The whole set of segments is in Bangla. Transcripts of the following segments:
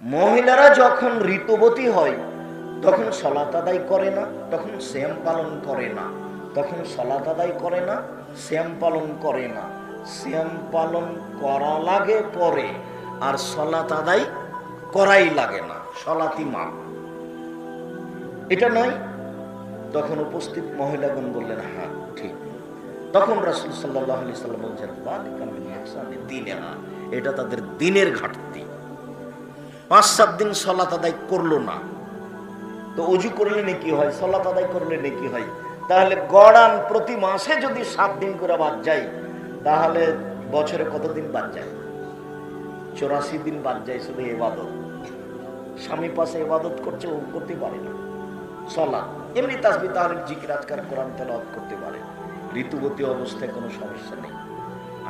মহিলারা যখন ঋতুবতী হয় তখন সালাত আদায় করে না, তখন সিয়াম পালন করে না, তখন সালাত আদায় করে না, সিয়াম পালন করে না। সিয়াম পালন করা লাগে পরে, আর সালাত আদায় করাই লাগে না, সালাতি মাপ। এটা নয়? তখন উপস্থিত মহিলাগণ বললেন হ্যাঁ ঠিক। তখন রাসূল সাল্লাল্লাহু আলাইহি সাল্লাম বলছেন এটা তাদের দিনের ঘাটতি। 5-7 দিন সালাত আদায় করলো না, তো ওযু করলে নেকি হয়, সালাত আদায় করলে নেকি হয়। তাহলে গড়ান প্রতি মাসে যদি 7 দিন করে বাদ যায়, তাহলে বছরে কত দিন বাদ যায়? 84 দিন বাদ যায় শুধু ইবাদত। স্বামী পাশে ইবাদত করছে, ও করতে পারে না সালাত, এমনি তাসবিহ তাহলিল জিকির আজকার কোরআন তেলাওয়াত করতে পারে। ঋতুবতী অবস্থায় কোনো সমস্যা নেই।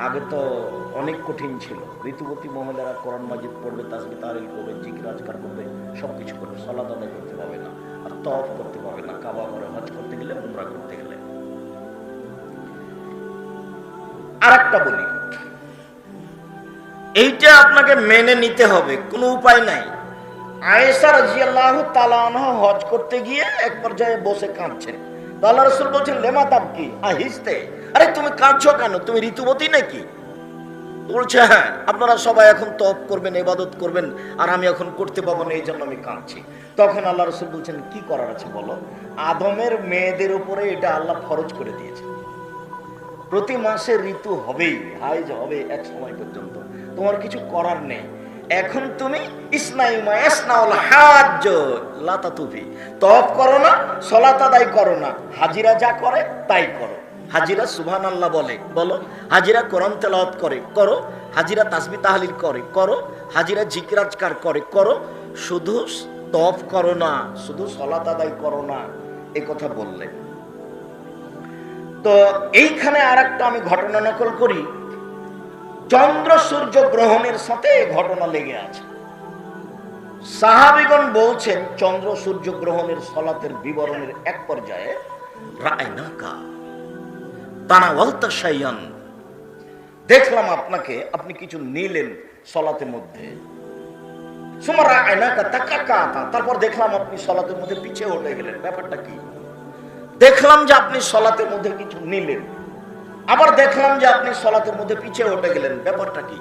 আগে তো অনেক কঠিন ছিল, ঋতুবতী মহিলারা কোরআন মাজিদ পড়বে, তাসবিহ তাহলিল করবে, জিকির আজকার করবে, সবকিছু করবে, সালাত আদায় করতে পারবে না, আর তওয়াফ করতে পারবে না, কাবা ঘরে হজ করতে গেলে, উমরা করতে গেলে। আরেকটা বলি, এইটা আপনাকে মেনে নিতে হবে, কোনো উপায় নাই। আয়েশা রাদিয়াল্লাহু তাআলা আনহা হজ করতে গিয়ে এক পর্যায়ে বসে কাঁদছেন। তো আল্লাহ রাসূল বলছেন লেমা তাবকি আহিস্তে, আরে তুমি কাঁদছো কেন, তুমি ঋতুবতী নাকি? বলছে হ্যাঁ, আপনারা সবাই এখন তওয়াব করবেন, ইবাদত করবেন, আর আমি এখন করতে পাবো না, এই জন্য আমি কাঁদছি। তখন আল্লাহ রাসূল বলছেন কি করার আছে বলো। আদমের মেয়েদের উপরে এটা আল্লাহ ফরজ করে দিয়েছে, প্রতি মাসে ঋতু হবেই, হাইজ হবে এক সময় পর্যন্ত, তোমার কিছু করার নেই। এখন তুমি তওয়াব করো না, সালাত আদায় করো না, হাজিরা যা করে তাই করো। হাজিরা সুবহানাল্লাহ বলে, বলো। হাজিরা কোরআন তেলাওয়াত করে, করো। হাজিরা তাসবিহ তাহলিল করে, করো। হাজিরা জিকির আজকার করে, করো। শুধু তওয়াব করো না, শুধু সালাত আদায় করো না, এই কথা বললেন। তো এইখানে আরেকটা আমি ঘটনা নকল করি। চন্দ্র সূর্য গ্রহণের সাথে ঘটনা লেগে আছে। সাহাবীগণ বলছেন চন্দ্র সূর্য গ্রহণের সালাতের বিবরণের এক পর্যায়ে রাআইনাকা তানাওয়ালতা শাইয়ান, দেখলাম আপনাকে, আপনি কিছু নিলেন সালাতের মধ্যে। সুমা রাআইনাকা তাকাকাতা, তারপর দেখলাম আপনি সালাতের মধ্যে পিছিয়ে উঠে গেলেন, ব্যাপারটা কি? দেখলাম যে আপনি সালাতের মধ্যে কিছু নিলেন, আবার দেখলাম যে আপনি সালাতের মধ্যে পিছিয়ে উঠে গেলেন, ব্যাপারটা কি?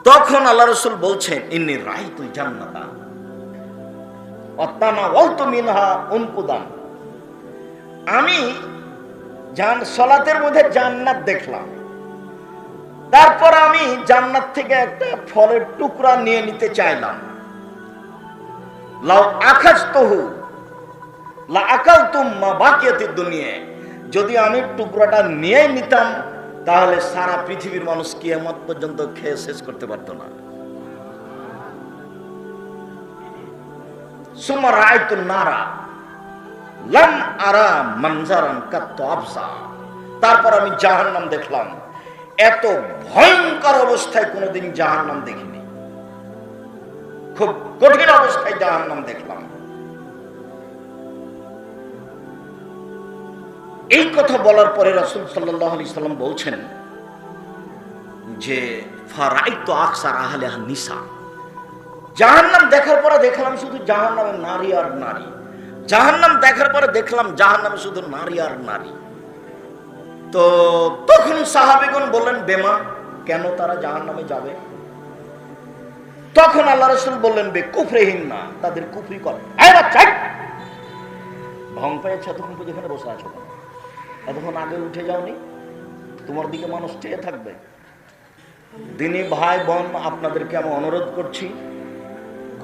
তখন আল্লাহ রাসূল বলছেন ইন্নী রাআইতুল জান্নাতা ওয়া তানাওয়ালতু মিনহা উনকুদান, আমি সালাতের মধ্যে জান্নাত দেখলাম, তারপর আমি জান্নাত থেকে একটা ফলের টুকরা নিয়ে নিতে চাইলাম। লাউ আখাজতুহু লা আকালতুম মা বাকিয়াতিদ দুনিয়া, যদি আমি টুকরাটা নিয়ে নিতাম তাহলে সারা পৃথিবীর মানুষ কিয়ামত পর্যন্ত খেয়ে শেষ করতে পারত না। সুম্মা রাআইতুন নারা লাম আরা মানজারান কাত্তু আবসা, তারপর আমি জাহান্নাম দেখলাম, এত ভয়ঙ্কর অবস্থায় কোনোদিন জাহান্নাম দেখিনি, খুব কঠিন অবস্থায় জাহান্নাম দেখলাম। এই কথা বলার পরে রাসূল সাল্লাল্লাহু আলাইহি সাল্লাম বলছেন যে ফারাইতু আকসার আহলিহা নিসা, জাহান্নাম দেখার পরে দেখলাম শুধু জাহান্নামে নারী আর নারী, জাহান্নাম দেখার পরে দেখলাম জাহান্নামে শুধু নারী আর নারী। তো তখন সাহাবীগণ বললেন বেমা, কেন তারা জাহান্নামে যাবে? তখন আল্লাহ রাসূল বললেন বে কুফরিহিন না, তাদের কুফরি করে। এই বাচ্চা, ভং পেয়েছে, এতক্ষণ পর্যন্ত এখানে বসে আছো, এতক্ষণ আগে উঠে যাওনি? তোমার দিকে মানুষ চেয়ে থাকবে। দিনী ভাই বোন, আপনাদেরকে আমি অনুরোধ করছি,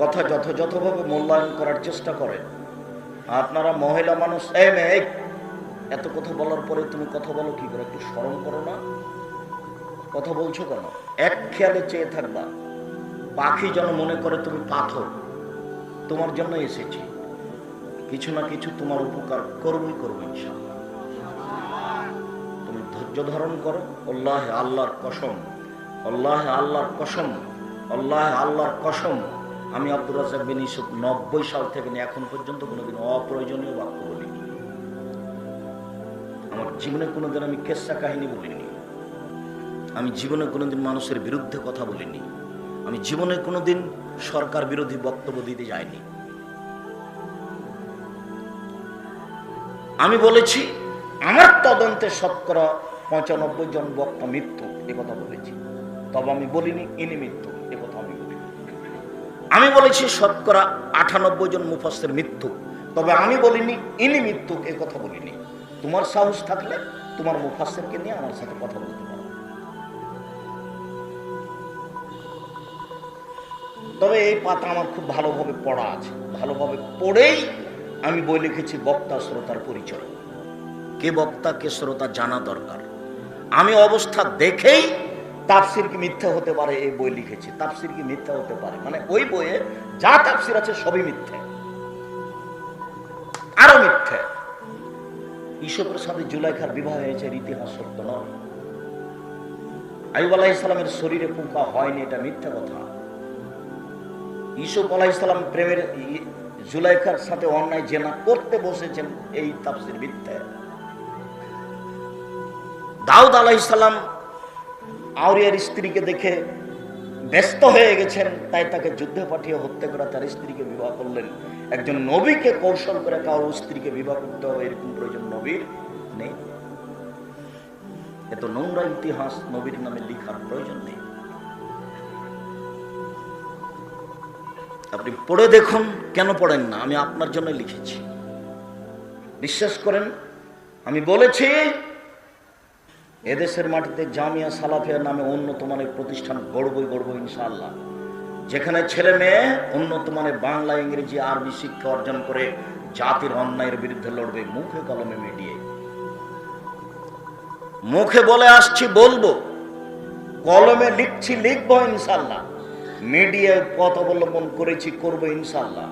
কথা যথাযথভাবে মূল্যায়ন করার চেষ্টা করেন। আপনারা মহিলা মানুষ, এই মেয়ে, এত কথা বলার পরে তুমি কথা বলো কি করে? একটু শরম করো না? কথা বলছো কেন? এক খেয়ালে চেয়ে থাকবা, পাখি যেন মনে করে তুমি পাথর, তোমার জন্য এসেছি, কিছু না কিছু তোমার উপকার করবই করবো ইনশাআল্লাহ। তুমি ধৈর্য ধারণ করো। আল্লাহে আল্লাহর কসম, আল্লাহে আল্লাহর কসম, আল্লাহে আল্লাহর কসম, আমি আব্দুর রাজ্জাক বিন ইউসুফ 90 সাল থেকে নিয়ে এখন পর্যন্ত কোনোদিন অপ্রয়োজনীয় বাক্য বলিনি। আমার জীবনে কোনোদিন আমি কেসা কাহিনী বলিনি, আমি জীবনে কোনোদিন মানুষের বিরুদ্ধে কথা বলিনি, আমি জীবনে কোনোদিন সরকার বিরোধী বক্তব্য দিতে যায়নি। আমি বলেছি আমার তদন্তে শতকরা 95 জন বক্তা মৃত্যু, একথা বলেছি। তবে আমি বলিনি ইনি মৃত্যু, একথা আমি বলি। আমি বলেছি শতকরা 98 জন মুফাসসির মৃত্যু, তবে আমি বলিনি ইনি মৃত্যু, একথা বলিনি। তোমার সাহস থাকলে তোমার মুফাসসিরকে নিয়ে আমার সাথে কথা বলতে পারো। তবে এই পাতা আমার খুব ভালোভাবে পড়া আছে, ভালোভাবে পড়েই আমি বই লিখেছি বক্তা শ্রোতার পরিচয়। কে বক্তা কে শ্রোতা জানা দরকার। আমি অবস্থা দেখেই তাফসির কি মিথ্যা হতে পারে এই বই লিখেছি। তাফসির কি মিথ্যা হতে পারে মানে ওই বইয়ে যা তাফসির আছে সবই মিথ্যা, আরো মিথ্যা। ইসুফের সাথে জুলাইখার বিবাহ হয়েছে, ইতিহাস সত্য নয়। আইয়ুব আলাইহিস সালামের শরীরে পোকা হয়নি, এটা মিথ্যা কথা। ইসুফ আলাইহিস সালাম প্রেমের জুলাইখার সাথে অন্যায় জেনা করতে বসেছেন, এই তাফসির মিথ্যা। দাউদ আলাইহিস সালাম আউরিয়ার স্ত্রীকে দেখে ব্যস্ত হয়ে গেছেন, তাই তাকে যুদ্ধে পাঠিয়ে হত্যা করে তার স্ত্রীকে বিবাহ করলেন। একজন নবীকে কৌশল করে কারোর স্ত্রীকে বিবাহ করতে হবে এরকম প্রয়োজন নবীর নেই। এত নোংরা ইতিহাস নবীর নামে লেখার প্রয়োজন নেই। আপনি পড়ে দেখুন, কেন পড়েন না? আমি আপনার জন্য লিখেছি, বিশ্বাস করেন। আমি বলেছি এদেশের মাটিতে জামিয়া সালাফিয়া নামে উন্নত মানের প্রতিষ্ঠান গড়বই ইনশাআল্লাহ, যেখানে ছেলে মেয়ে উন্নত মানের বাংলা ইংরেজি আরবি শিক্ষা অর্জন করে জাতির অন্যায়ের বিরুদ্ধে লড়বে, মুখে কলমে মিডিয়ে। মুখে বলে আসছি বলবো, কলমে লিখছি লিখবো ইনশাআল্লাহ, মিডিয়ায় পথ অবলম্বন করেছি করবো ইনশাআল্লাহ।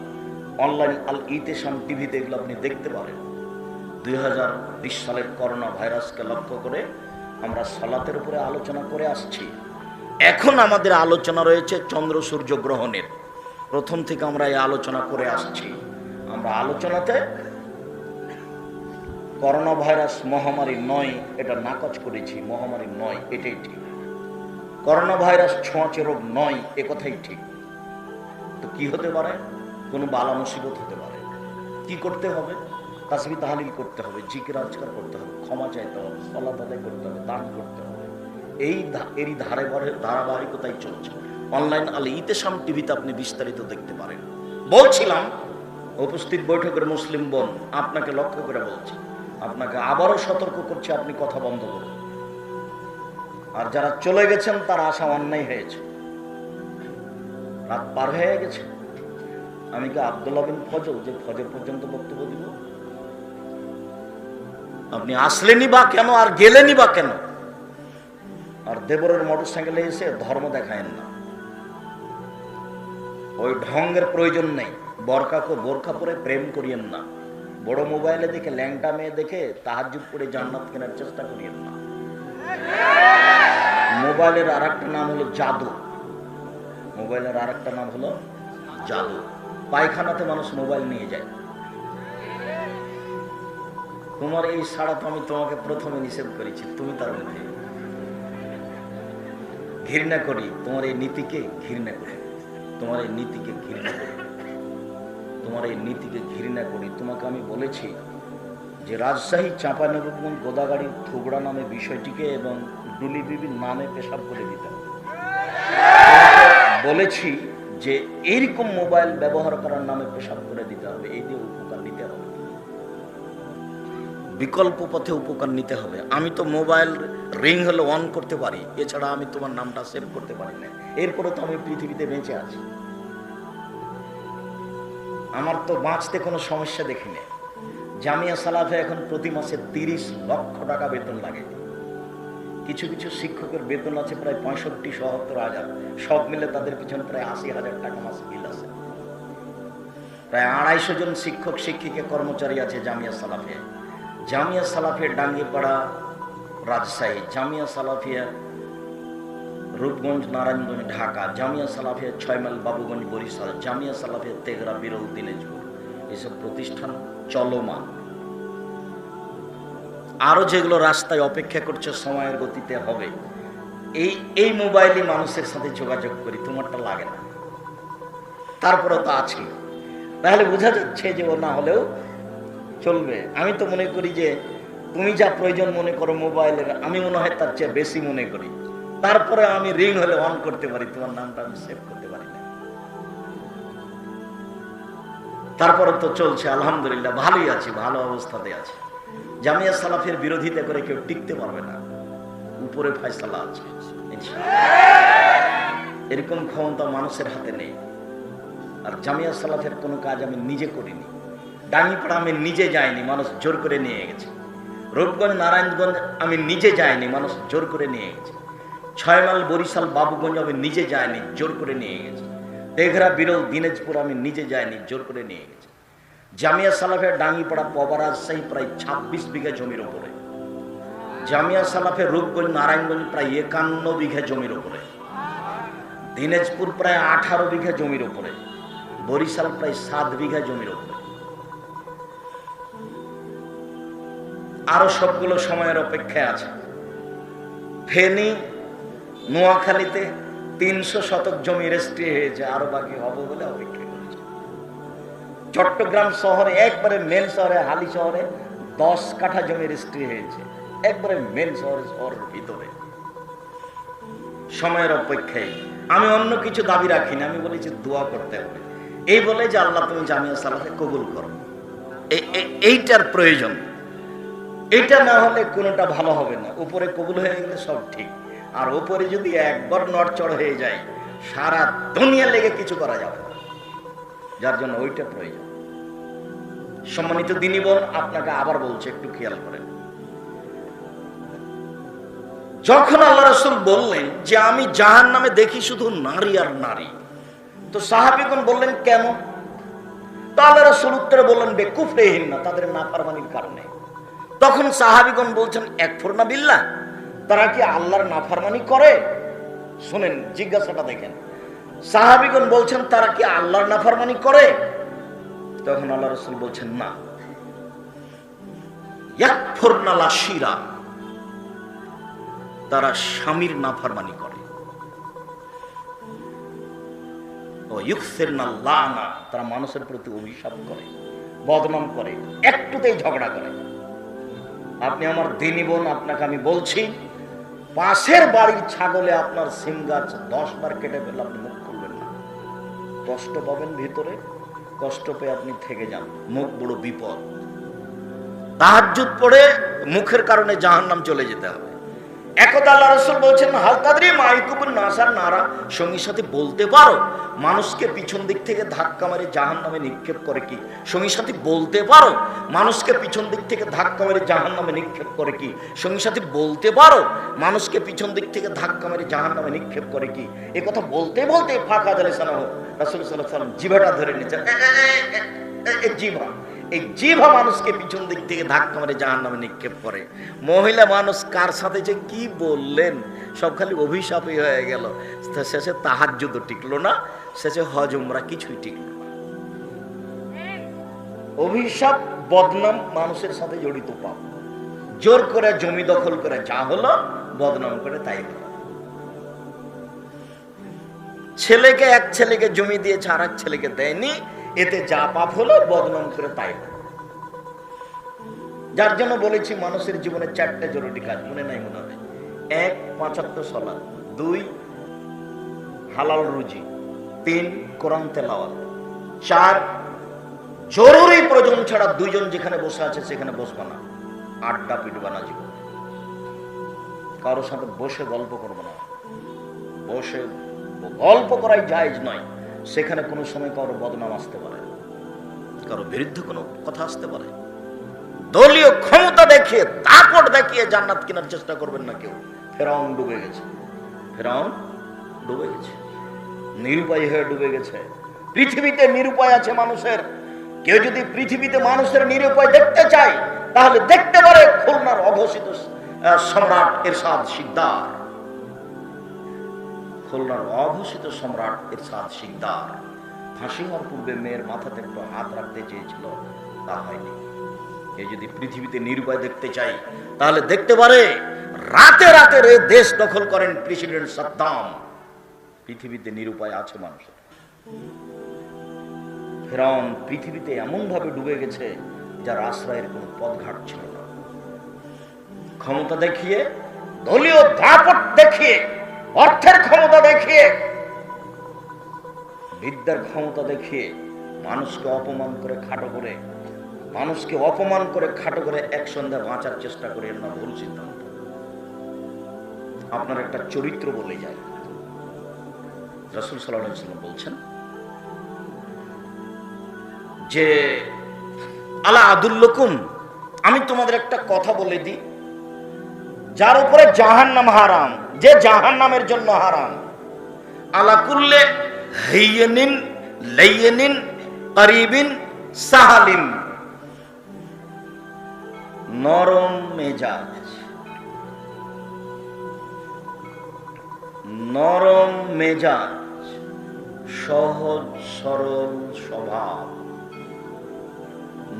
অনলাইন আল ইতিসাম টিভিতে এগুলো আপনি দেখতে পারেন। 2020 সালের করোনা ভাইরাসকে লক্ষ্য করে আমরা সালাতের উপরে আলোচনা করে আসছি। এখন আমাদের আলোচনা রয়েছে চন্দ্র সূর্য গ্রহণের। প্রথম থেকে আমরা এই আলোচনা করে আসছি। আমরা আলোচনাতে করোনা ভাইরাস মহামারী নয় এটা নাকচ করেছি, মহামারী নয় এটাই ঠিক। করোনা ভাইরাস ছোঁয়াচে রোগ নয় এ কথাই ঠিক। তো কি হতে পারে? কোনো বালা মুসিবত হতে পারে। কি করতে হবে? তাসবিহ তাহলিল করতে হবে, জিকির আজকার করতে হবে, ক্ষমা চাইতে হবে, সালাত আদায় করতে হবে, দান করতে হবে। এরই ধারাবাহিকতাই চলছে। অনলাইন আল ইতিসাম টিভিতে আপনি বিস্তারিত দেখতে পারেন। বলছিলাম উপস্থিত বৈঠকের মুসলিম বোন, আপনাকে লক্ষ্য করে বলছি, আপনাকে আবারও সতর্ক করছি, আপনি কথা বন্ধ করুন। আর যারা চলে গেছেন তার আশা অন্যায় হয়েছে। রাত পার হয়ে গেছে। আমি কি আব্দুল্লাহ বিন ফজল যে ফজর পর্যন্ত বক্তব্য দিব? আপনি আসলেনই বা কেন আর গেলেনই বা কেন? আর দেবরের মোটর সাইকেলে এসে ধর্ম দেখায়েন না, ওই ঢঙ্গের প্রয়োজন নেই। বোরখা পরে প্রেম করিয়েন না। বড় মোবাইলে দেখে ল্যাংটা মেয়ে দেখে তাহাজ্জুদ করে জান্নাত কেনার চেষ্টা করিয়েন না। মোবাইলের আর একটা নাম হলো জাদু। মোবাইলের আর একটা নাম হলো জাদু। পায়খানাতে মানুষ মোবাইল নিয়ে যায়। তোমার এই সাড়া তো আমি তোমাকে প্রথমে নিষেধ করেছি, তুমি তার মধ্যে। ঘৃণা করি তোমার এই নীতিকে, ঘৃণা করি তোমার এই নীতিকে, ঘৃণা করি তোমার এই নীতিকে, ঘৃণা করি। তোমাকে আমি বলেছি যে রাজশাহী চাঁপাইনবাবগঞ্জ গোদাগাড়ির থুবড়া নামে বিষয়টিকে এবং ডুলি বিবির নামে পেশাব করে দিতে হবে। বলেছি যে এইরকম মোবাইল ব্যবহার করার নামে পেশাব করে দিতে হবে, এই দিয়ে উপকার নিতে হবে, বিকল্প পথে উপকার নিতে হবে। আমি তো মোবাইল রিং হলে অন করতে পারি, এছাড়া আমি তোমার নামটা সেভ করতে পারি না। এরপরে তো আমি পৃথিবীতে বেঁচে আছি, আমার তো বাঁচতে কোনো সমস্যা দেখি না। জামিয়া সালাফে এখন প্রতি মাসে 30 লক্ষ টাকা বেতন লাগে। কিছু কিছু শিক্ষকের বেতন আছে প্রায় 65-70 হাজার, সব মিলে তাদের পিছনে প্রায় 80,000 টাকা মাসে বিল আছে। প্রায় 250 জন শিক্ষক শিক্ষিকা কর্মচারী আছে জামিয়া সালাফে। জামিয়া সালাফিয়া ডাঙ্গিপাড়া রাজশাহী, জামিয়া সালাফিয়া রূপগঞ্জ নারায়ণগঞ্জ ঢাকা, জামিয়া সালাফিয়া 6 মাইল বাবুগঞ্জ বরিশাল, জামিয়া সালাফিয়া তেঘরা বিরল দিনাজপুর। এসব প্রতিষ্ঠান চলমান। আরো যেগুলো রাস্তায় অপেক্ষা করছে সময়ের গতিতে হবে। এই মোবাইলে মানুষের সাথে যোগাযোগ করি, তোমারটা লাগে না। তারপরে তো আছে, তাহলে বোঝা যাচ্ছে যে ও না হলেও চলবে। আমি তো মনে করি যে তুমি যা প্রয়োজন মনে করো মোবাইলের, আমি মনে হয় তার চেয়ে বেশি মনে করি। তারপরে আমি রিং হলে অন করতে পারি, তোমার নামটা আমি সেভ করতে পারি না। তারপরে তো চলছে আলহামদুলিল্লাহ, ভালোই আছি, ভালো অবস্থাতে আছি। জামিয়া সালাফের বিরোধিতা করে কেউ টিকতে পারবে না, উপরে ফয়সালা আছে ইনশাআল্লাহ। এরকম ক্ষমতা মানুষের হাতে নেই। আর জামিয়া সালাফের কোনো কাজ আমি নিজে করিনি। ডাঙ্গিপাড়া আমি নিজে যাইনি, মানুষ জোর করে নিয়ে গেছে। রূপগঞ্জ নারায়ণগঞ্জ আমি নিজে যাইনি, মানুষ জোর করে নিয়ে গেছে। 6 মাইল বরিশাল বাবুগঞ্জ আমি নিজে যাইনি, জোর করে নিয়ে গেছে। তেঘরা বিরল দিনাজপুর আমি নিজে যাইনি, জোর করে নিয়ে গেছে। জামিয়া সালাফের ডাঙ্গিপাড়া পবা রাজশাহী প্রায় 26 বিঘা জমির উপরে। জামিয়া সালাফের রূপগঞ্জ নারায়ণগঞ্জ প্রায় 51 বিঘা জমির উপরে। দিনাজপুর প্রায় 18 বিঘা জমির উপরে। বরিশাল প্রায় 7 বিঘা জমির উপরে। আরো সবগুলো সময়ের অপেক্ষায় আছে। ফেনী নোয়াখালীতে 300 শতক জমি রেজিস্ট্রি হয়েছে, আরো বাকি হবে বলে অপেক্ষা করেছে। চট্টগ্রাম শহরে একবারে মেন শহরে, হালি শহরে 10 কাঠা জমি রেজিস্ট্রি হয়েছে, একবারে মেন শহরের ভিতরে। সময়ের অপেক্ষায়। আমি অন্য কিছু দাবি রাখি না, আমি বলেছি দোয়া করতে হবে। এই বলে যে আল্লাহ তুমি জামিয়া সালাফে কবুল করো, এইটার প্রয়োজন। এটা না হলে কোনোটা ভালো হবে না। উপরে কবুল হয়ে গেলে সব ঠিক, আর উপরে যদি একবার নড়চড় হয়ে যায় সারা দুনিয়া লেগে কিছু করা যাবে না। যার জন্য ওইটা প্রয়োজন। সম্মানিত দিনী বোন, আপনাকে আবার বলছে, একটু খেয়াল করেন। যখন আল্লাহ রাসূল বললেন যে আমি জাহান্নামে দেখি শুধু নারী আর নারী, তো সাহাবীগণ বললেন কেন? তো আল্লাহ রাসূল উত্তরে বললেন বেকুফরিহিন্না, তাদের নাফরমানির কারণে। তখন সাহাবীগণ বলছেন একফুরনা বিল্লাহ, তারা কি আল্লাহর নাফরমানি করে? শুনেন জিজ্ঞাসাটা দেখেন। সাহাবীগণ বলছেন তারা কি আল্লাহর নাফরমানি করে? তখন আল্লাহ রাসূল বলছেন না, ইয়াকফুরনা লাশিরা, তারা স্বামীর নাফরমানি করে। ও ইউকসিরনা লানা, তারা মানুষের প্রতি অভিশাপ করে, বদনাম করে, একটুতেই ঝগড়া করে। আপনি আমার দিনী বোন, আপনাকে আমি বলছি, পাশের বাড়ির ছাগলে আপনার সিম গাছ 10 বার কেটে ফেলে আপনি মুখ খুলবেন না। কষ্ট পাবেন ভিতরে, কষ্ট পেয়ে আপনি থেকে যান, মুখ বড় বিপদ। তাহাজ্জুদ পড়ে মুখের কারণে জাহান্নাম চলে যেতে হবে। একদা আল্লাহ রাসূল বলছেন হাল তাদরি মা ইয়াকুবুন নাসার নারা, সঙ্গী সাথে বলতে পারো মানুষকে পিছন দিক থেকে ধাক্কা মেরে জাহান্নামে নিক্ষেপ করে কি? সঙ্গী সাথে বলতে পারো মানুষকে পিছন দিক থেকে ধাক্কা মেরে জাহান্নামে নিক্ষেপ করে কি? সঙ্গী সাথে বলতে পারো মানুষকে পিছন দিক থেকে ধাক্কা মেরে জাহান্নামে নিক্ষেপ করে কি? এই কথা বলতে বলতে ফাঁকা দিলে সালাম রাসূল সাল্লাল্লাহু আলাইহি ওয়াসাল্লাম জিভাটা ধরে নিচ্ছেন। জিভা, এই জিভা মানুষকে পিছন দিক থেকে ধাক্কা মেরে জাহান্নামে নিক্ষেপ করে। মহিলা মানুষ কার সাথে যে কি বললেন, সব খালি অভিশাপই হয়ে গেল। শেষে তাহাজ্জুদ টিকলো না, শেষে হজ উমরা কিছুই টিকলো না। অভিশাপ বদনাম মানুষের সাথে জড়িত পাপ। জোর করে জমি দখল করে যা হলো, বদনাম করে তাই হলো। ছেলেকে এক ছেলেকে জমি দিয়েছে, আর এক ছেলেকে দেয়নি, এতে যা পাপ হলো, বদনাম করে তাই হলো। যার জন্য বলেছি মানুষের জীবনে 4টে জরুরি কাজ, মনে নাই মনে হয়। 1 5 ওয়াক্ত সালাত, 2 হালাল রুজি, 3 কোরআন তেলাওয়াত, 4 জরুরি প্রয়োজন ছাড়া 2 জন যেখানে বসে আছে সেখানে বসবা না, আড্ডা পিটবা না, জীবন কারোর সাথে বসে গল্প করবো না। বসে গল্প করাই জায়েজ নয়। সেখানে কোনো সময় কারো বদনাম আসতে পারে, কারো বিরুদ্ধে কোনো কথা আসতে পারে। দলীয় ক্ষমতা দেখিয়ে, দাপট দেখিয়ে জান্নাত কেনার চেষ্টা করবেন না কেউ। ফেরাউন ডুবে গেছে, ফেরাউন ডুবে গেছে, নিরুপায় হয়ে ডুবে গেছে। পৃথিবীতে নিরুপায় আছে মানুষের। কেউ যদি পৃথিবীতে মানুষের নিরুপায় দেখতে চায়, তাহলে দেখতে পারে খুলনার অঘোষিত সম্রাট এরশাদ শিকদার। খুলনার অঘোষিত সম্রাট এরশাদ শিকদার ফাঁসি হওয়ার পূর্বে মেয়ের মাথাতে একটু হাত রাখতে চেয়েছিল, তা হয়নি। এ যদি পৃথিবীতে নিরুপায় দেখতে চাই, তাহলে দেখতে পারে রাতে রাতে দেশ দখল করেন প্রেসিডেন্ট সাদ্দাম। পৃথিবীতে নিরুপায় আছে মানুষের। ফিরআউন পৃথিবীতে এমন ভাবে ডুবে গেছে যার আশ্রয়ের কোনো পথঘাট ছিল না। ক্ষমতা দেখিয়ে, দলীয় দাপট দেখিয়ে, অর্থের ক্ষমতা দেখিয়ে, বিদ্যার ক্ষমতা দেখিয়ে মানুষকে অপমান করে খাটো করে এক সন্ধ্যা বাঁচার চেষ্টা করে না, ভুল সিদ্ধান্ত। আপনার একটা চরিত্র বলে যায়। রাসূল সাল্লাল্লাহু আলাইহি ওয়াসাল্লাম বলছেন যে আলা আদুল্লুকুম, আমি তোমাদের একটা কথা বলে দিই যার উপরে জাহান্নাম হারাম, যে জাহান্নামের জন্য হারাম। আলা কুল্লে হাইয়িন লাইয়িন করিবিন সাহালিন, নরম মেজাজ, সহজ সরল স্বভাব,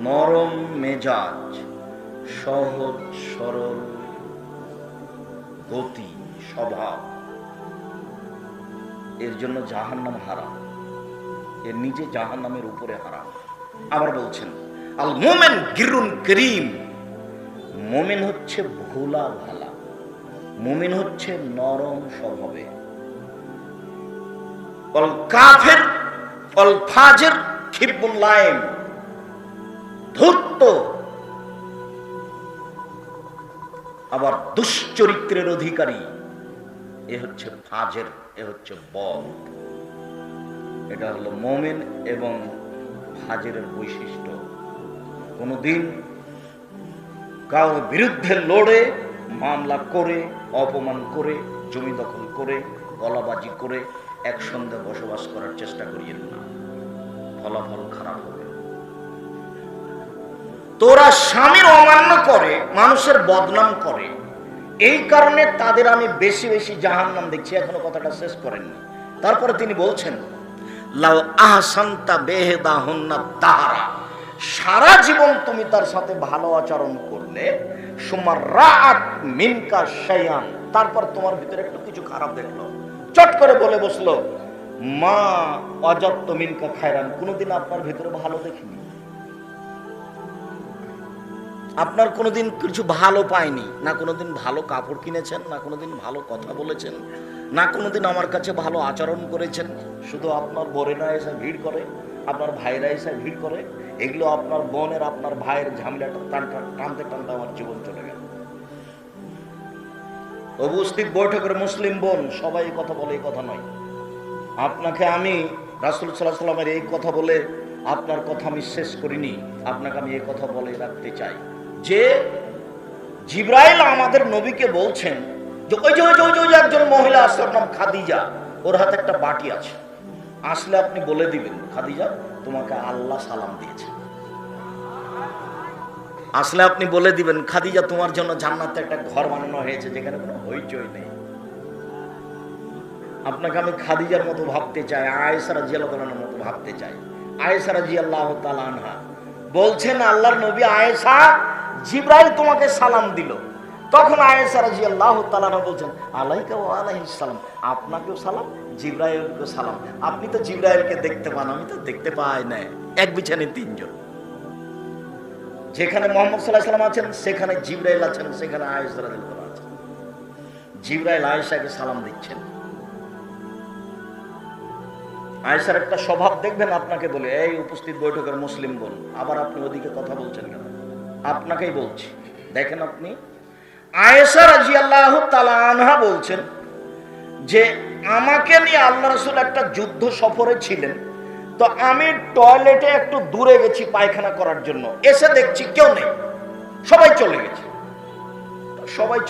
নরম মেজাজ, সহজ সরল গতি স্বভাব, এর জন্য জাহান্নাম হারাম, এর নিজে জাহান্নামের উপরে হারাম। আবার বলছেন আল মুমিন গিরুন করিম, মুমিন হচ্ছে ভোলা ভালা, মুমিন হচ্ছে নরম স্বভাবে। অল কাফের অল ফাজির খিব্বুল লাইম, ধূর্ত আবার দুশ্চরিত্রের অধিকারী, এ হচ্ছে ফাজের, এ হচ্ছে বদ। এটা হলো মুমিন এবং ফাজেরের বৈশিষ্ট্য। কোনদিন কারোর বিরুদ্ধে লড়ে, মামলা করে, অপমান করে, জমি দখল করে, গলাবাজি করে একসঙ্গে বসবাস করার চেষ্টা করিয়েন না, ফলাফল খারাপ হবে। তোরা স্বামীর অমান্য করে, মানুষের বদনাম করে, এই কারণে তাদের আমি বেশি বেশি জাহান্নাম দেখছি। এখনো কথাটা শেষ করেননি। তারপরে তিনি বলছেন লাউ আহসানতা বেহেদাহুন্না দাহারা, সারা জীবন তুমি তার সাথে ভালো আচরণ করলে, সুমার রাআত মিনকা শাইআন, তারপর তোমার ভিতরে একটু কিছু খারাপ দেখলো, চট করে বলে বসলো মা অজাত্ত মিনকা খায়রান, কোনোদিন আপনার ভিতরে ভালো দেখিনি, আপনার কোনোদিন কিছু ভালো পায়নি, না কোনোদিন ভালো কাপড় কিনেছেন, না কোনোদিন ভালো কথা বলেছেন, না কোনোদিন আমার কাছে ভালো আচরণ করেছেন। শুধু আপনার বোনেরা এসে ভিড় করে, আপনার ভাইরা এসে ভিড় করে, এগুলো আপনার বোনের, আপনার ভাইয়ের ঝামেলাটা টানতে টানতে আমার জীবন চলে গেল। উপস্থিত বৈঠকের মুসলিম বোন সবাই এই কথা বলে, এই কথা নয়। আপনাকে আমি রাসূল সাল্লাল্লাহু আলাইহি ওয়াসাল্লামের এই কথা বলে আপনার কথা আমি শেষ করিনি, আপনাকে আমি এই কথা বলে রাখতে চাই যে জিবরাইল আমাদের নবীকে বলছেন যে ওই যে একজন মহিলা আছে, ওর নাম খাদিজা, ওর হাতে একটা বাটি আছে, আসলে আপনি বলে দিবেন খাদিজা তোমাকে আল্লাহ সালাম দিয়েছে। আসলে আপনি বলে দিবেন খাদিজা তোমার জন্য জান্নাতে একটা ঘর বানানো হয়েছে যেখানে কোনো হইচই নেই। আপনাকে আমি খাদিজার মতো ভাবতে চাই, আয়েশা রাদিয়াল্লাহু তাআলার মতো ভাবতে চাই। আয়েশা রাদিয়াল্লাহু তাআলা আনহা বলছেন আল্লাহর নবী, আয়েশা জিবরাইল তোমাকে সালাম দিল। তখন আয়েশা রাদিয়াল্লাহু তাআলা বলছেন আলাইকা ওয়া আলাইহিস সালাম, আপনাকেও সালাম, জিবরাইলকেও সালাম। আপনি তো জিবরাইলকে দেখতে পান, আমি তো দেখতে পাই না। এক বিছানায় তিনজন, যেখানে মুহাম্মদ সাল্লাল্লাহু আলাইহি ওয়াসাল্লাম আছেন সেখানে জিবরাইল আছেন, সেখানে আয়েশা রাদিয়াল্লাহু তাআলা আছেন। জিবরাইল আয়েশাকে সালাম দিচ্ছেন। আয়েশার একটা স্বভাব দেখবেন, আপনাকে বলে এই উপস্থিত বৈঠকের মুসলিম বোন, আবার আপনি ওদিকে কথা বলছেন কেন? আপনাকেই বলছি, দেখেন আপনি আয়েশা রাদিয়াল্লাহু তাআলা আনহা বলছেন যে আমাকে নিয়ে আল্লাহ রাসূল একটা যুদ্ধ সফরে ছিলেন, তো আমি টয়লেটে একটু দূরে গেছি পায়খানা করার জন্য, এসে দেখছি কেউ নেই, সবাই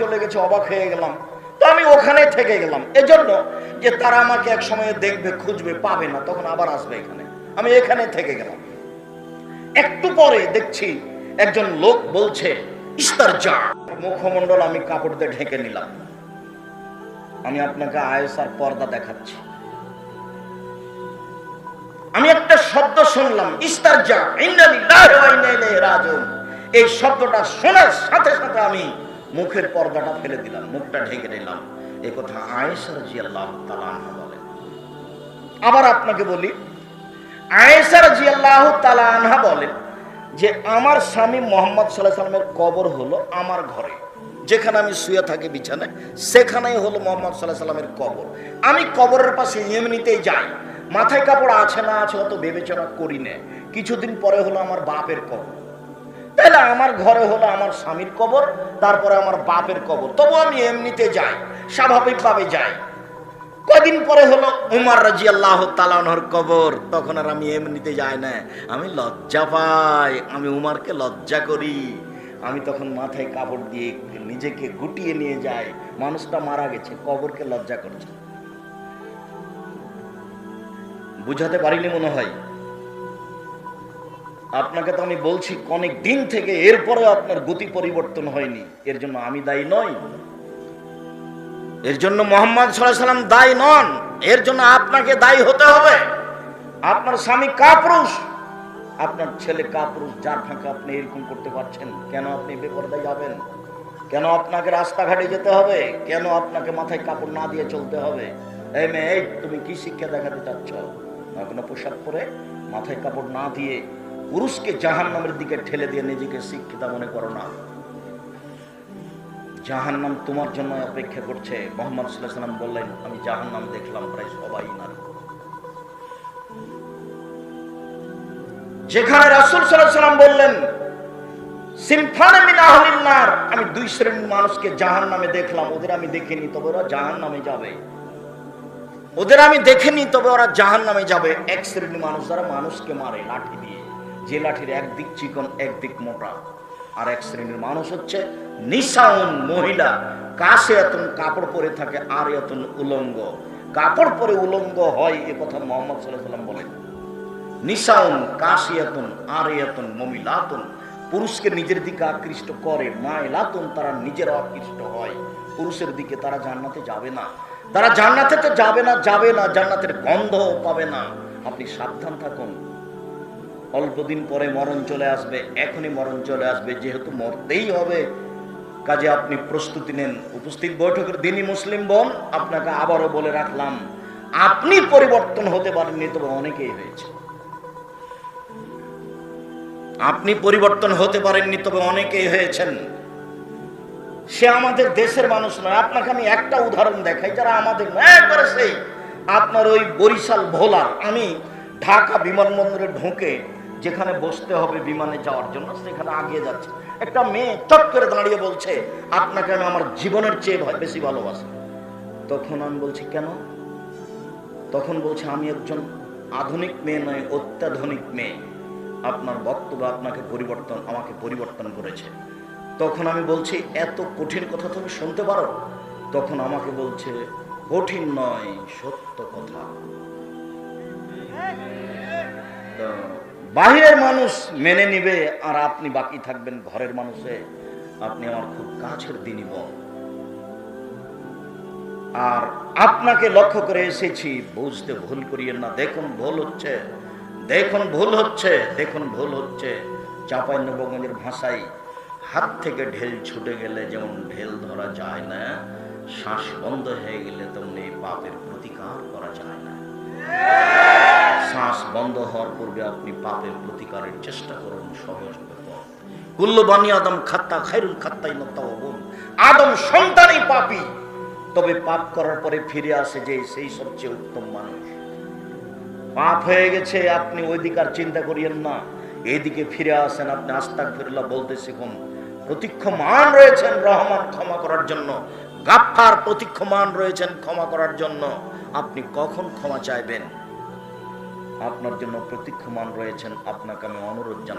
চলে গেছে, অবাক হয়ে গেলাম। তো আমি ওখানে থেকে গেলাম, এজন্য যে তারা আমাকে এক সময় দেখবে, খুঁজবে, পাবে না, তখন আবার আসবে এখানে, আমি এখানে থেকে গেলাম। একটু পরে দেখছি একজন লোক বলছে ইস্তারজা, মুখমণ্ডল আমি কাপড় দিয়ে ঢেকে নিলাম। আমি আপনাকে আয়েশার পর্দা দেখাচ্ছি। আমি একটা শব্দ শুনলাম ইস্তারজা, ইন্না লিল্লাহি ওয়া ইন্না ইলাইহি রাজিউন। এই শব্দটা শোনার সাথে সাথে আমি মুখের পর্দাটা ফেলে দিলাম, মুখটা ঢেকে নিলাম। এই কথা আয়েশা রাদিয়াল্লাহু তাআলা আনহা বলেন। আবার আপনাকে বলি, আয়েশা আয়েশা রাদিয়াল্লাহু তাআলা আনহা বলেন যে আমার স্বামী মুহাম্মদ সাল্লাল্লাহু আলাইহি ওয়াসাল্লামের কবর হলো আমার ঘরে, যেখানে আমি শুয়ে থাকি বিছানায়, সেখানেই হলো মুহাম্মদ সাল্লাল্লাহু আলাইহি ওয়াসাল্লামের কবর। আমি কবরের পাশে এমনিতেই যাই, মাথায় কাপড় আছে না আছে অত বিবেচনা করি না। কিছুদিন পরে হলো আমার বাপের কবর, তাহলে আমার ঘরে হলো আমার স্বামীর কবর, তারপরে আমার বাপের কবর, তবু আমি এমনিতে যাই, স্বাভাবিকভাবে যাই। কদিন পরে হলো উমর রাদিয়াল্লাহু তাআলা আনহুর কবর, তখন আর আমি এমনিতে যাই না, আমি লজ্জা পাই, আমি উমরকে লজ্জা করি, আমি তখন মাথায় কাপড় দিয়ে নিজেকে গুটিয়ে নিয়ে যাই। মানুষটা মারা গেছে, কবরকে লজ্জা করছে। বুঝাতে পারিনি মনে হয় আপনাকে। তো আমি বলছি অনেক দিন থেকে, এরপরে আপনার গতি পরিবর্তন হয়নি, এর জন্য আমি দায়ী নই, এর জন্য মুহাম্মদ সাল্লাল্লাহু আলাইহি ওয়াসাল্লাম দায়ী নন, এর জন্য আপনাকে দায়ী হতে হবে। আপনার স্বামী কাপুরুষ, আপনার ছেলে কাপুরুষ, যার ফাঁকে আপনি এরকম করতে পারছেন, কেন আপনি বেপরদায় যাবেন? কেন আপনাকে রাস্তাঘাটে যেতে হবে? কেন আপনাকে মাথায় কাপড় না দিয়ে চলতে হবে? এই মেয়ে, এই তুমি কি শিক্ষা দেখাতে চাচ্ছ? কোনো পোশাক পরে মাথায় কাপড় না দিয়ে পুরুষকে জাহান্নামের দিকে ঠেলে দিয়ে নিজেকে শিক্ষিতা মনে করো না। জাহান্নাম তোমার জন্য অপেক্ষা করছে। মুহাম্মদ সাল্লাল্লাহু আলাইহি ওয়াসাল্লাম বললেন, আমি জাহান্নাম দেখলাম প্রায় সবাই নারী। যেখানে রাসূল সাল্লাল্লাহু আলাইহি ওয়াসাল্লাম বললেন সিনফান মিন আহলিন নার, আমি দুই শ্রেণীর মানুষকে জাহান্নামে দেখলাম, ওদের আমি দেখিনি তবে ওরা জাহান্নামে যাবে, ওদের আমি দেখিনি তবে ওরা জাহান্নামে যাবে। এক শ্রেণীর মানুষ যারা মানুষকে মারে লাঠি দিয়ে, যে লাঠির একদিক চিকন একদিক মোটা। আর এক শ্রেণীর মানুষ হচ্ছে নিসাউন, মহিলা, কাসিয়াতুন, কাপড় পরে থাকে, আর ইয়াতুন, উলঙ্গ। কাপড় পরে উলঙ্গ হয় এ কথা মুহাম্মদ সাল্লাল্লাহু আলাইহি ওয়াসাল্লাম বলেন। নিসাউন, কাসিয়াতুন, আর ইয়াতুন, মুমিলাতুন, পুরুষকে নিজের দিকে আকৃষ্ট করে, মাইলাতুন, তারা নিজেরা আকৃষ্ট হয় পুরুষের দিকে। তারা জান্নাতে যাবে না, তারা জান্নাতে তো যাবে না, জান্নাতের গন্ধও পাবে না। আপনি সাবধান থাকুন, অল্পদিন পরে মরণ চলে আসবে, এখনই মরণ চলে আসবে, যেহেতু মরতেই হবে, কাজে আপনি প্রস্তুতি নেন। উপস্থিত বৈঠকের দিনই মুসলিম বোন, আপনাকে আবারও বলে রাখলাম, আপনি পরিবর্তন হতে পারেননি তবে অনেকেই হয়েছে। আপনি পরিবর্তন হতে পারেননি তবে অনেকেই হয়েছেন। সে আমাদের দেশের মানুষ নয়। আপনাকে আমি একটা উদাহরণ দেখাই, যারা আমাদের একবারে সেই আপনার ওই বরিশাল ভোলার। আমি ঢাকা বিমানবন্দরে ঢুকে যেখানে বসতে হবে বিমানে যাওয়ার জন্য, সেখানে আগিয়ে যাচ্ছে, একটা মেয়ে চট করে দাঁড়িয়ে বলছে, আপনাকে আমি আমার জীবনের চেয়ে বেশি ভালোবাসি। তখন আমি বলছি কেন? তখন বলছে, আমি একজন আধুনিক মেয়ে নয়, অত্যাধুনিক মেয়ে, আপনার বক্তব্য আমাকে পরিবর্তন করেছে। তখন আমি বলছি, এত কঠিন কথা তুমি শুনতে পারো? তখন আমাকে বলছে, কঠিন নয়, সত্য কথা। বাহিরের মানুষ মেনে নিবে আর আপনি বাকি থাকবেন ঘরের মানুষে। আপনি আমার খুব কাছের দিনী বোন, আর আপনাকে লক্ষ্য করে এসেছি, বুঝতে ভুল করিয়েন না। দেখুন ভুল হচ্ছে, দেখুন ভুল হচ্ছে, দেখুন ভুল হচ্ছে। চাঁপাইনবাবগঞ্জের ভাষায়, হাত থেকে ঢেল ছুটে গেলে যেমন ঢেল ধরা যায় না, শ্বাস বন্ধ হয়ে গেলে তেমনি পাপের প্রতিকার করা যায় না। শ্বাস বন্ধ হওয়ার পূর্বে আপনি পাপের প্রতিকারের চেষ্টা করুন, সহজ ব্যাপার। কুল্লু বানি আদম খাত্তা খায়রুল খাত্তাইন তাওয়াবুন, আদম সন্তানই পাপী, তবে পাপ করার পরে ফিরে আসে যে সেই সবচেয়ে উত্তম মানুষ। পাপ হয়ে গেছে, আপনি ওই দিকে আর চিন্তা করিয়েন না, এইদিকে ফিরে আসেন, আপনি আস্তাগফিরুল্লাহ বলতে শিখুন। প্রতীক্ষমান রয়েছেন রহমান ক্ষমা করার জন্য, গাফফার প্রতীক্ষমান রয়েছেন ক্ষমা করার জন্য। আপনি কখন ক্ষমা চাইবেন? আপনার জন্য প্রতীক্ষমান রয়েছেন। আপনাকে আমি অনুরোধ জানাই।